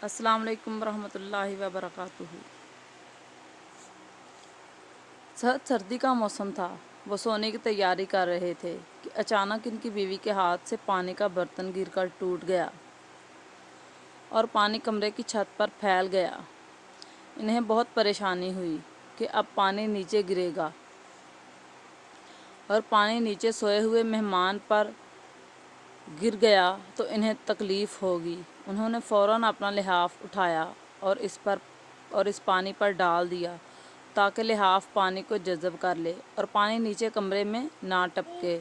السلام علیکم ورحمۃ اللہ وبرکاتہ۔ سردی کا موسم تھا، وہ سونے کی تیاری کر رہے تھے کہ اچانک ان کی بیوی کے ہاتھ سے پانی کا برتن گر کر ٹوٹ گیا اور پانی کمرے کی چھت پر پھیل گیا۔ انہیں بہت پریشانی ہوئی کہ اب پانی نیچے گرے گا اور پانی نیچے سوئے ہوئے مہمان پر گر گیا تو انہیں تکلیف ہوگی۔ انہوں نے فوراً اپنا لحاف اٹھایا اور اس پانی پر ڈال دیا تاکہ لحاف پانی کو جذب کر لے اور پانی نیچے کمرے میں نہ ٹپکے۔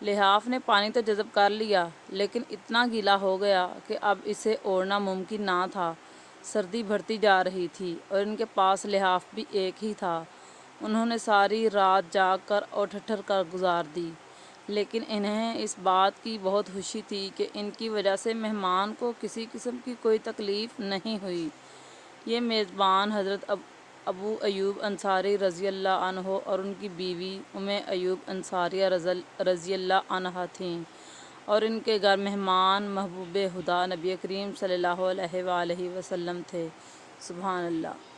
لحاف نے پانی تو جذب کر لیا لیکن اتنا گیلا ہو گیا کہ اب اسے اوڑھنا ممکن نہ تھا۔ سردی بڑھتی جا رہی تھی اور ان کے پاس لحاف بھی ایک ہی تھا۔ انہوں نے ساری رات جاگ کر اور ٹھٹھر کر گزار دی، لیکن انہیں اس بات کی بہت خوشی تھی کہ ان کی وجہ سے مہمان کو کسی قسم کی کوئی تکلیف نہیں ہوئی۔ یہ میزبان حضرت ابو ایوب انصاری رضی اللہ عنہ اور ان کی بیوی ام ایوب انصاریہ رضی اللہ عنہا تھیں، اور ان کے گھر مہمان محبوب خدا نبی کریم صلی اللہ علیہ وآلہ وسلم تھے۔ سبحان اللہ۔